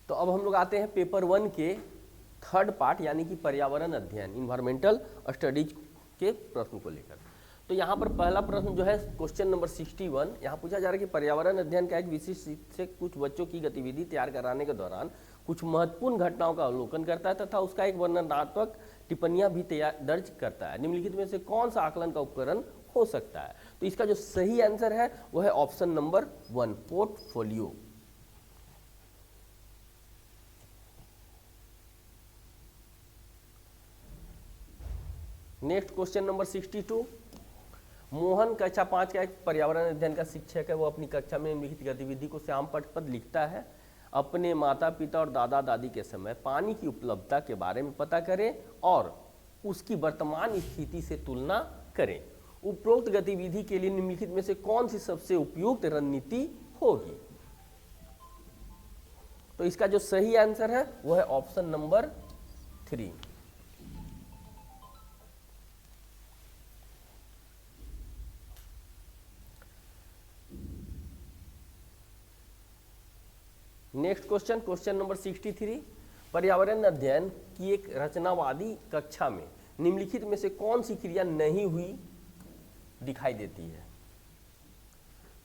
तो अब हम लोग आते हैं पेपर 1 के थर्ड पार्ट यानी कि पर्यावरण अध्ययन, इन्वायरमेंटल स्टडीज के प्रश्न को लेकर। तो यहाँ पर पहला प्रश्न जो है क्वेश्चन नंबर 61, यहाँ पूछा जा रहा है कि पर्यावरण अध्ययन का एक विशिष्ट से कुछ बच्चों की गतिविधि तैयार कराने के दौरान कुछ महत्वपूर्ण घटनाओं का अवलोकन करता है तथा उसका एक वर्णनात्मक टिप्पणियां भी दर्ज करता है। निम्नलिखित में से कौन सा आकलन का उपकरण हो सकता है? तो इसका जो सही आंसर है वो है option number 1, portfolio. Next question number 62, Mohan कक्षा 5 का एक पर्यावरण अध्ययन का शिक्षक है। वो अपनी कक्षा में निम्नलिखित गतिविधि को श्याम पट पर लिखता है। अपने माता पिता और दादा दादी के समय पानी की उपलब्धता के बारे में पता करें और उसकी वर्तमान स्थिति से तुलना करें। उपरोक्त गतिविधि के लिए निम्नलिखित में से कौन सी सबसे उपयुक्त रणनीति होगी? तो इसका जो सही आंसर है वो है option number 3। Next question, question number 63, पर्यावरण अध्ययन की एक रचनावादी कक्षा में निम्नलिखित में से कौन सी क्रिया नहीं हुई दिखाई देती है?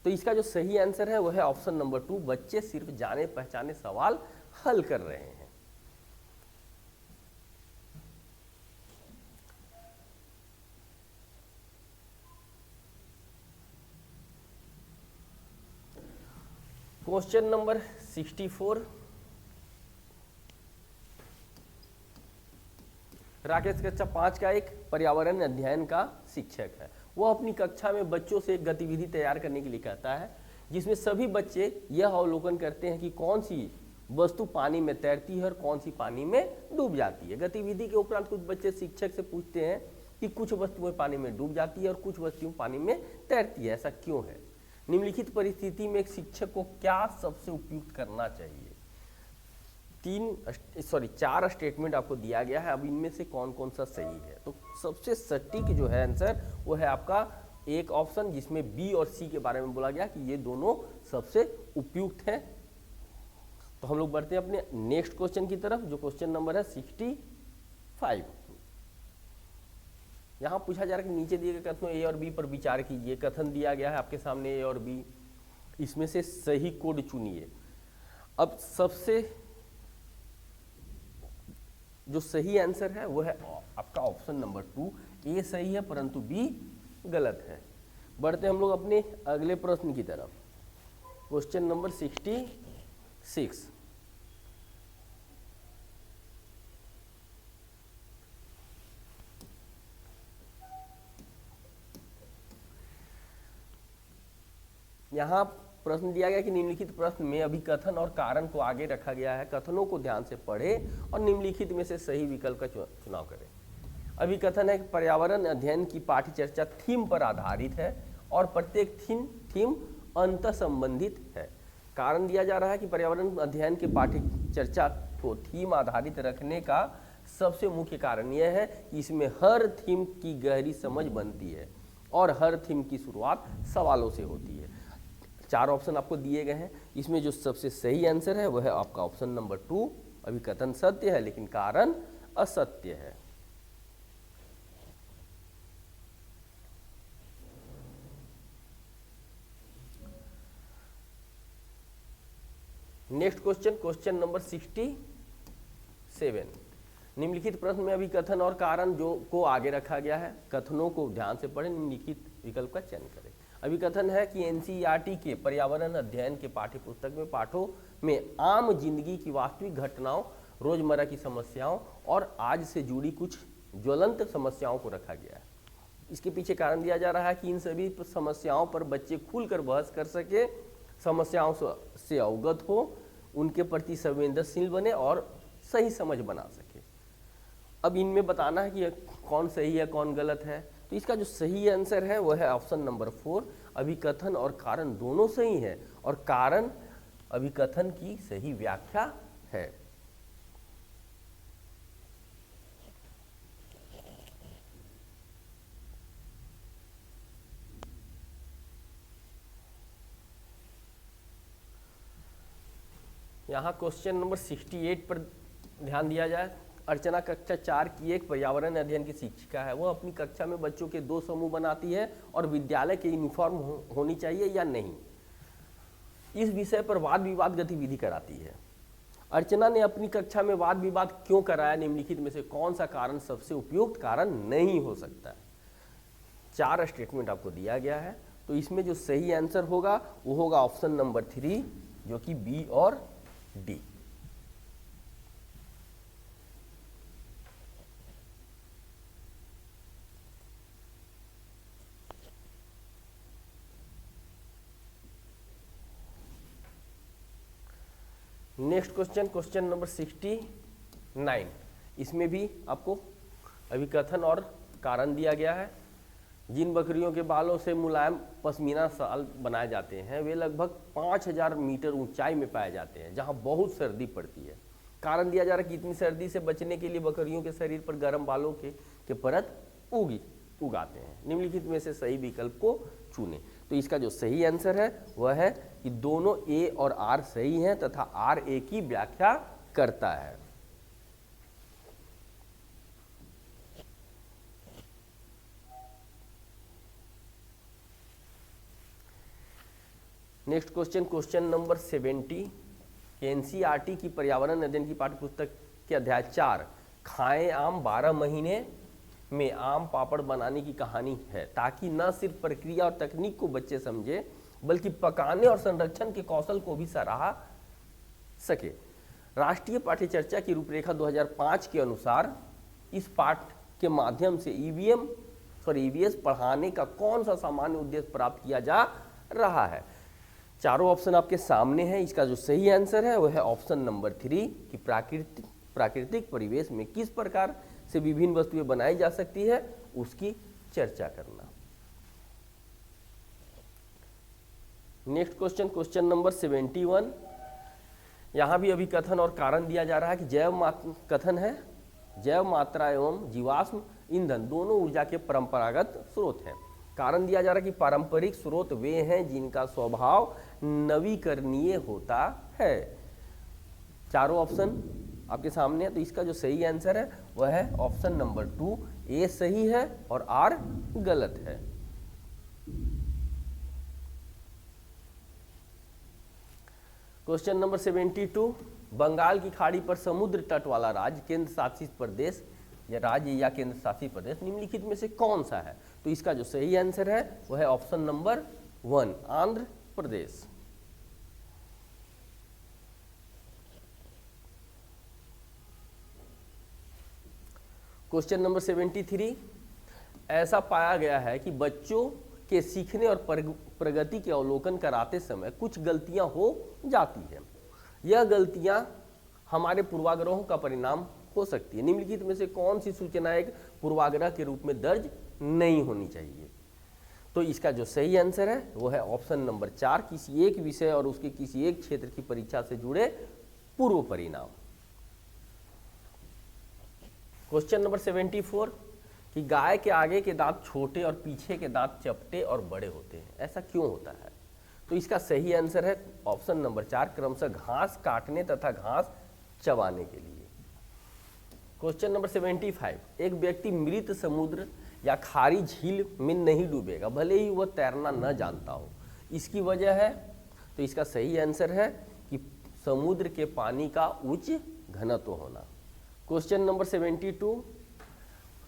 तो इसका जो सही आंसर है वो है ऑप्शन नंबर 2, बच्चे सिर्फ जाने पहचाने सवाल हल कर रहे हैं। क्वेश्चन नंबर 64, राकेश कक्षा 5 का एक पर्यावरण अध्ययन का शिक्षक है। वह अपनी कक्षा में बच्चों से एक गतिविधि तैयार करने के लिए कहता है जिसमें सभी बच्चे यह अवलोकन करते हैं कि कौन सी वस्तु पानी में तैरती है और कौन सी पानी में डूब जाती है। गतिविधि के उपरांत कुछ बच्चे शिक्षक से पूछते हैं कि कुछ वस्तुएं पानी में डूब जाती है और कुछ वस्तुएं पानी में तैरती है, ऐसा क्यों है? निम्नलिखित परिस्थिति में एक शिक्षक को क्या सबसे उपयुक्त करना चाहिए? 4 स्टेटमेंट आपको दिया गया है। अब इनमें से कौन कौन सा सही है? तो सबसे सटीक जो है आंसर वो है आपका एक ऑप्शन जिसमें बी और सी के बारे में बोला गया कि ये दोनों सबसे उपयुक्त है। तो हम लोग बढ़ते हैं अपने नेक्स्ट क्वेश्चन की तरफ, जो क्वेश्चन नंबर है 65। यहाँ पूछा जा रहा है कि नीचे दिए गए कथनों ए और बी पर विचार कीजिए। कथन दिया गया है आपके सामने ए और बी, इसमें से सही कोड चुनिए। अब सबसे जो सही आंसर है वो है आपका ऑप्शन नंबर 2, ए सही है परंतु बी गलत है। बढ़ते हम लोग अपने अगले प्रश्न की तरफ, क्वेश्चन नंबर 66। यहाँ प्रश्न दिया गया कि निम्नलिखित प्रश्न में अभिकथन और कारण को आगे रखा गया है। कथनों को ध्यान से पढ़ें और निम्नलिखित में से सही विकल्प का चुनाव करें। अभिकथन है कि पर्यावरण अध्ययन की पाठ्य चर्चा थीम पर आधारित है और प्रत्येक थीम अंतः संबंधित है। कारण दिया जा रहा है कि पर्यावरण अध्ययन के पाठ्य चर्चा को थीम आधारित रखने का सबसे मुख्य कारण यह है कि इसमें हर थीम की गहरी समझ बनती है और हर थीम की शुरुआत सवालों से होती है। 4 ऑप्शन आपको दिए गए हैं, इसमें जो सबसे सही आंसर है वह है आपका ऑप्शन नंबर 2, अभिकथन सत्य है लेकिन कारण असत्य है। नेक्स्ट क्वेश्चन, क्वेश्चन नंबर 67, निम्नलिखित प्रश्न में अभिकथन और कारण जो को आगे रखा गया है। कथनों को ध्यान से पढ़ें, निम्नलिखित विकल्प का चयन करें। अभिकथन है कि एनसीईआरटी के पर्यावरण अध्ययन के पाठ्य पुस्तक में पाठों में आम जिंदगी की वास्तविक घटनाओं, रोजमर्रा की समस्याओं और आज से जुड़ी कुछ ज्वलंत समस्याओं को रखा गया है। इसके पीछे कारण दिया जा रहा है कि इन सभी समस्याओं पर बच्चे खुलकर बहस कर सके, समस्याओं से अवगत हो, उनके प्रति संवेदनशील बने और सही समझ बना सके। अब इनमें बताना है कि कौन सही है कौन गलत है। तो इसका जो सही आंसर है वो है ऑप्शन नंबर 4, अभिकथन और कारण दोनों सही है और कारण अभिकथन की सही व्याख्या है। यहाँ क्वेश्चन नंबर 68 पर ध्यान दिया जाए। अर्चना कक्षा 4 की एक पर्यावरण अध्ययन की शिक्षिका है। वह अपनी कक्षा में बच्चों के 2 समूह बनाती है और विद्यालय के यूनिफॉर्म होनी चाहिए या नहीं, इस विषय पर वाद विवाद गतिविधि कराती है। अर्चना ने अपनी कक्षा में वाद विवाद क्यों कराया, निम्नलिखित में से कौन सा कारण सबसे उपयुक्त कारण नहीं हो सकता। 4 स्टेटमेंट आपको दिया गया है, तो इसमें जो सही आंसर होगा वो होगा ऑप्शन नंबर 3, जो कि बी और D. Next question, question number 69। इसमें भी आपको अभिकथन और कारण दिया गया है। जिन बकरियों के बालों से मुलायम पश्मीना शाल बनाए जाते हैं वे लगभग 5000 मीटर ऊंचाई में पाए जाते हैं, जहां बहुत सर्दी पड़ती है। कारण दिया जा रहा है कि इतनी सर्दी से बचने के लिए बकरियों के शरीर पर गर्म बालों के परत उगाते हैं। निम्नलिखित में से सही विकल्प को चुनें। तो इसका जो सही आंसर है वह है कि दोनों ए और आर सही हैं तथा आर ए की व्याख्या करता है। Next question, question number 70। NCERT की पर्यावरण अध्ययन की पाठ्यपुस्तक के अध्याय 4 खाएं आम 12 महीने में आम पापड़ बनाने की कहानी है, ताकि न सिर्फ प्रक्रिया और तकनीक को बच्चे समझे बल्कि पकाने और संरक्षण के कौशल को भी सराहा सके। राष्ट्रीय पाठ्यचर्या की रूपरेखा 2005 के अनुसार इस पाठ के माध्यम से ईवीएस पढ़ाने का कौन सा सामान्य उद्देश्य प्राप्त किया जा रहा है। चारों ऑप्शन आपके सामने हैं। इसका जो सही आंसर है वह है ऑप्शन नंबर 3 कि प्राकृतिक परिवेश में किस प्रकार से विभिन्न वस्तुएं बनाई जा सकती है उसकी चर्चा करना। Next question, question number 71। यहां भी अभी कथन और कारण दिया जा रहा है कि कथन है जैव मात्रा एवं जीवाश्म ईंधन दोनों ऊर्जा के परंपरागत स्रोत हैं। कारण दिया जा रहा है कि पारंपरिक स्रोत वे हैं जिनका स्वभाव नवीकरणीय होता है। चारों ऑप्शन आपके सामने है, तो इसका जो सही आंसर है वह है ऑप्शन नंबर 2, ए सही है और आर गलत है। Question number 72। बंगाल की खाड़ी पर समुद्र तट वाला राज्य केंद्र शासित प्रदेश या केंद्र शासित प्रदेश निम्नलिखित में से कौन सा है। तो इसका जो सही आंसर है वह है option number 1, Andhra Pradesh. Question number 73। ऐसा पाया गया है कि बच्चों के सीखने और प्रगति के अवलोकन कराते समय कुछ गलतियां हो जाती हैं। यह गलतियां हमारे पूर्वाग्रहों का परिणाम हो सकती है। निम्नलिखित में से कौन सी सूचना एक पूर्वाग्रह के रूप में दर्ज नहीं होनी चाहिए। तो इसका जो सही आंसर है वो है ऑप्शन नंबर 4, किसी एक विषय और उसके किसी एक क्षेत्र की परीक्षा से जुड़े पूर्व परिणाम। क्वेश्चन नंबर 74 कि गाय के आगे के दांत छोटे और पीछे के दांत चपटे और बड़े होते हैं, ऐसा क्यों होता है। तो इसका सही आंसर है ऑप्शन नंबर 4, क्रमशः घास काटने तथा घास चबाने के लिए। Question number 75। एक व्यक्ति मृत समुद्र या खारी झील में नहीं डूबेगा भले ही वह तैरना न जानता हो, इसकी वजह है। तो इसका सही आंसर है कि समुद्र के पानी का उच्च घनत्व होना। Question number 72।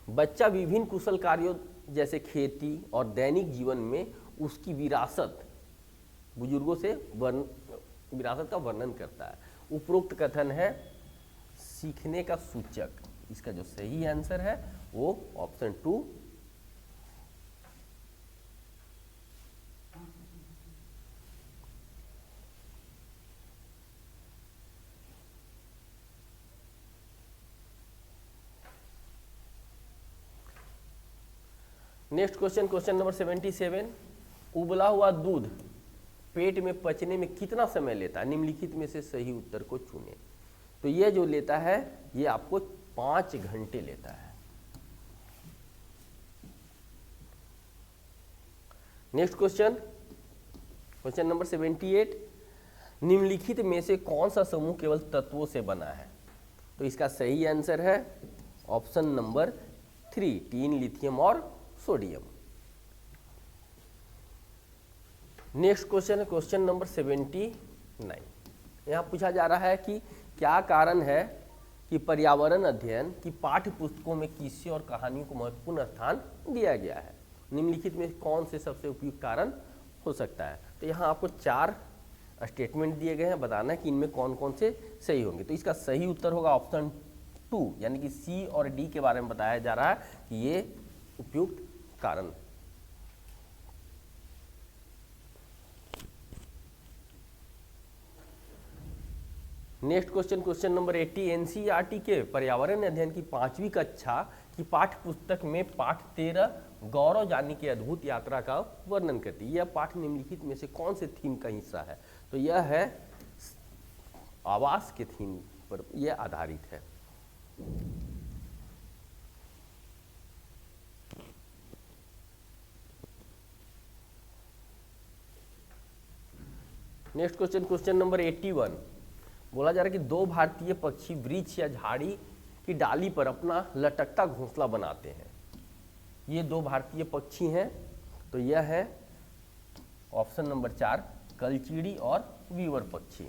बच्चा विभिन्न कुशल कार्यों जैसे खेती और दैनिक जीवन में उसकी विरासत बुजुर्गों से विरासत का वर्णन करता है। उपरोक्त कथन है सीखने का सूचक। इसका जो सही आंसर है वो option 2, next question, question number 77। उबला हुआ दूध पेट में पचने में कितना समय लेता है, निम्नलिखित में से सही उत्तर को चुनें। तो ये जो लेता है ये आपको 5 घंटे लेता है। Next question, question number 78। निम्नलिखित में से कौन सा समूह केवल तत्वों से बना है? तो इसका सही आंसर है ऑप्शन नंबर 3, टीन, लिथियम और सोडियम। नेक्स्ट क्वेश्चन है क्वेश्चन नंबर 79। यहाँ पूछा जा रहा है कि क्या कारण है कि पर्यावरण अध्ययन की पाठ्य पुस्तकों में किस्से और कहानियों को महत्वपूर्ण स्थान दिया गया है? निम्नलिखित में कौन से सबसे उपयुक्त कारण हो सकता है? तो यहाँ आपको 4 स्टेटमेंट दिए गए हैं, बताना है कि इनमें कौन कौन से सही होंगे। तो इसका सही उत्तर होगा ऑप्शन 2, यानी कि सी और डी के बारे में बताया जा रहा है कि ये उपयुक्त कारण। Next question, question number 80। NCERT के पर्यावरण अध्ययन की 5वीं कक्षा की पाठ्य पुस्तक में पाठ 13 गौरव जानी की अद्भुत यात्रा का वर्णन करती है। यह पाठ निम्नलिखित में से कौन से थीम का हिस्सा है? तो यह है आवास के थीम पर यह आधारित है। Next question, question number 81। बोला जा रहा है कि 2 भारतीय पक्षी वृक्ष या झाड़ी की डाली पर अपना लटकता घोंसला बनाते हैं। ये 2 भारतीय पक्षी हैं, तो यह है ऑप्शन नंबर 4, कलचीड़ी और वीवर पक्षी।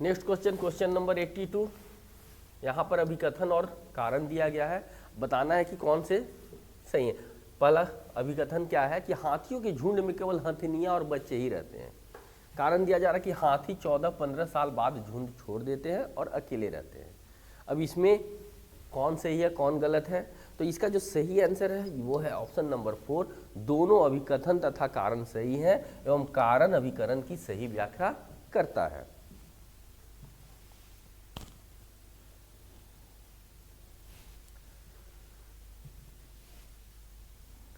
Next question, question number 82। यहाँ पर अभिकथन और कारण दिया गया है, बताना है कि कौन से सही है। पहला अभिकथन क्या है कि हाथियों के झुंड में केवल हथिनियां और बच्चे ही रहते हैं। कारण दिया जा रहा है कि हाथी 14-15 साल बाद झुंड छोड़ देते हैं और अकेले रहते हैं। अब इसमें कौन सही है कौन गलत है? तो इसका जो सही आंसर है वो है ऑप्शन नंबर 4, दोनों अभिकथन तथा कारण सही है एवं कारण अभिकरण की सही व्याख्या करता है।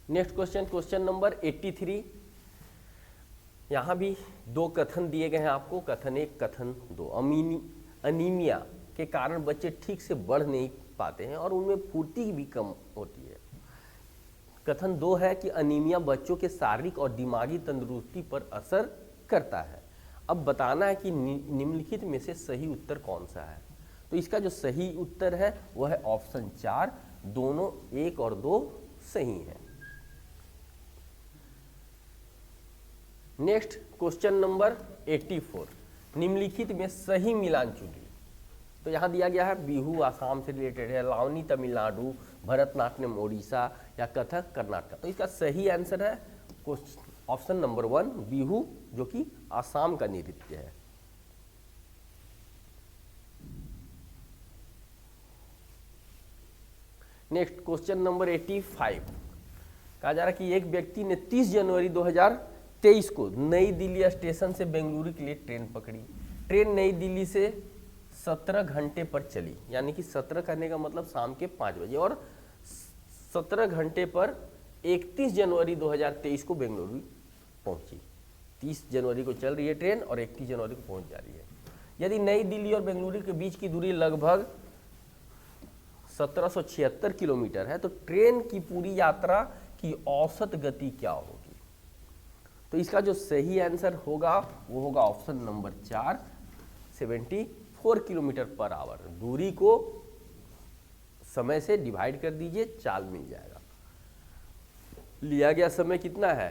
Next question, question number 83। यहाँ भी 2 कथन दिए गए हैं आपको, कथन 1, कथन 2। अनीमिया के कारण बच्चे ठीक से बढ़ नहीं पाते हैं और उनमें फुर्ती भी कम होती है। कथन 2 है कि अनीमिया बच्चों के शारीरिक और दिमागी तंदुरुस्ती पर असर करता है। अब बताना है कि निम्नलिखित में से सही उत्तर कौन सा है? तो इसका जो सही उत्तर है वह है ऑप्शन 4, दोनों 1 और 2 सही हैं। Next question number 84। निम्नलिखित में सही मिलान चुनिए। तो यहाँ दिया गया है बिहू आसाम से रिलेटेड है, लावनी तमिलनाडु, भरतनाट्यम ओडिशा या कथक कर्नाटक। तो इसका सही आंसर है ऑप्शन नंबर 1, बिहू, जो कि आसाम का नृत्य है। Next question number 85। कहा जा रहा है कि एक व्यक्ति ने 30 जनवरी 2023 को नई दिल्ली स्टेशन से बेंगलुरु के लिए ट्रेन पकड़ी। ट्रेन नई दिल्ली से 17 घंटे पर चली, यानी कि 17 करने का मतलब शाम के 5 बजे, और 17 घंटे पर 31 जनवरी 2023 को बेंगलुरु पहुंची। 30 जनवरी को चल रही है ट्रेन और 31 जनवरी को पहुंच जा रही है। यदि नई दिल्ली और बेंगलुरु के बीच की दूरी लगभग 1776 किलोमीटर है तो ट्रेन की पूरी यात्रा की औसत गति क्या होगी? तो इसका जो सही आंसर होगा वो होगा option number 4, 74 kilometre per hour. दूरी को समय से डिवाइड कर दीजिए, चाल मिल जाएगा। लिया गया समय कितना है?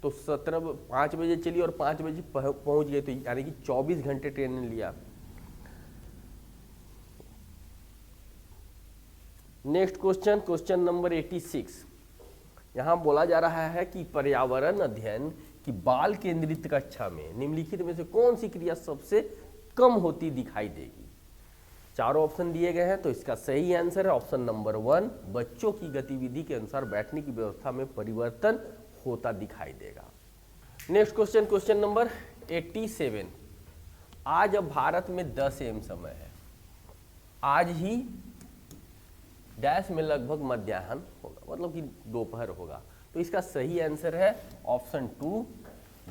तो 5 बजे चली और 5 बजे पहुंच गए, तो यानी कि 24 घंटे ट्रेन ने लिया। Next question, question number 86। यहाँ बोला जा रहा है कि पर्यावरण अध्ययन की बाल केंद्रित कक्षा में निम्नलिखित में से कौन सी क्रिया सबसे कम होती दिखाई देगी? चारों ऑप्शन दिए गए हैं, तो इसका सही आंसर है ऑप्शन नंबर 1, बच्चों की गतिविधि के अनुसार बैठने की व्यवस्था में परिवर्तन होता दिखाई देगा। Next question, question number 87। आज अब भारत में 10 AM समय है। आज ही डैश में लगभग मध्याह्न होगा, मतलब कि दोपहर होगा। तो इसका सही आंसर है ऑप्शन 2,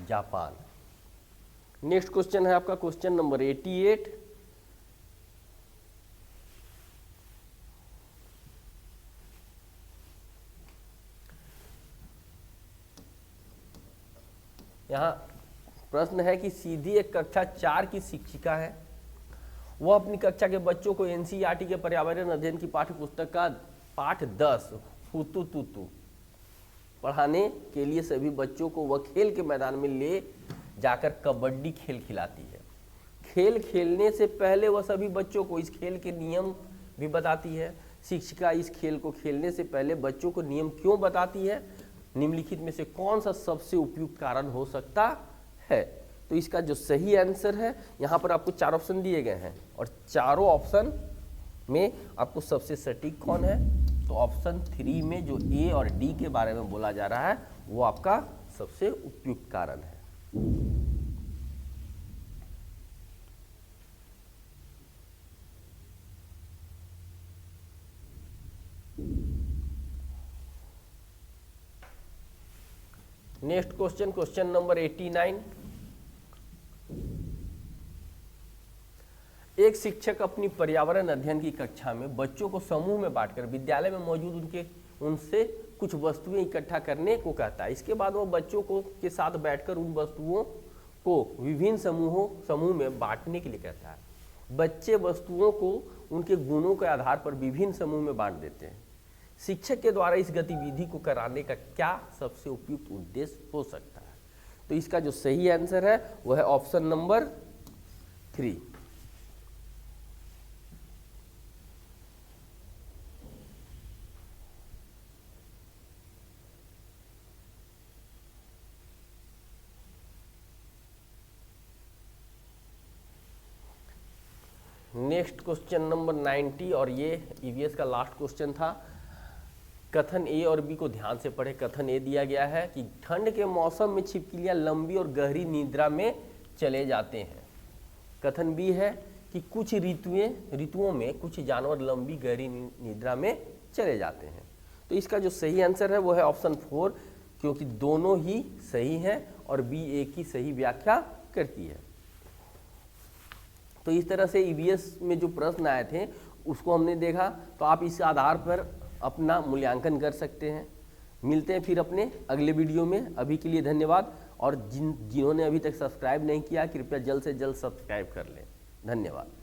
जापान। नेक्स्ट क्वेश्चन है आपका क्वेश्चन नंबर 88। यहाँ प्रश्न है कि सीधी एक कक्षा 4 की शिक्षिका है, वह अपनी कक्षा के बच्चों को एनसीईआरटी के पर्यावरण अध्ययन की पाठ्य पुस्तक का पाठ 10 हुतु तुतु पढ़ाने के लिए सभी बच्चों को वह खेल के मैदान में ले जाकर कबड्डी खेल खिलाती है। खेल खेलने से पहले वह सभी बच्चों को इस खेल के नियम भी बताती है। शिक्षिका इस खेल को खेलने से पहले बच्चों को नियम क्यों बताती है? निम्नलिखित में से कौन सा सबसे उपयुक्त कारण हो सकता है? तो इसका जो सही आंसर है, यहाँ पर आपको 4 ऑप्शन दिए गए हैं और चारों ऑप्शन में आपको सबसे सटीक कौन है? तो ऑप्शन 3 में जो ए और डी के बारे में बोला जा रहा है वो आपका सबसे उपयुक्त कारण है। Next question, question number 89। एक शिक्षक अपनी पर्यावरण अध्ययन की कक्षा में बच्चों को समूह में बांटकर विद्यालय में मौजूद उनसे कुछ वस्तुएं इकट्ठा करने को कहता है। इसके बाद वह बच्चों को के साथ बैठकर उन वस्तुओं को विभिन्न समूह में बांटने के लिए कहता है। बच्चे वस्तुओं को उनके गुणों के आधार पर विभिन्न समूह में बांट देते हैं। शिक्षक के द्वारा इस गतिविधि को कराने का क्या सबसे उपयुक्त उद्देश्य हो सकता है? तो इसका जो सही आंसर है वह है option number 3। Next question number 90 और ये ईवीएस का लास्ट क्वेश्चन था। कथन ए और बी को ध्यान से पढ़े। कथन ए दिया गया है कि ठंड के मौसम में छिपकलियां लंबी और गहरी निद्रा में चले जाते हैं। कथन बी है कि कुछ ऋतुओं में कुछ जानवर लंबी गहरी निद्रा में चले जाते हैं। तो इसका जो सही आंसर है वो है ऑप्शन 4, क्योंकि दोनों ही सही हैं और बी एक ही सही व्याख्या करती है। तो इस तरह से ईवीएस में जो प्रश्न आए थे उसको हमने देखा, तो आप इस आधार पर अपना मूल्यांकन कर सकते हैं। मिलते हैं फिर अपने अगले वीडियो में। अभी के लिए धन्यवाद, और जिन्होंने अभी तक सब्सक्राइब नहीं किया कृपया जल्द से जल्द सब्सक्राइब कर लें। धन्यवाद।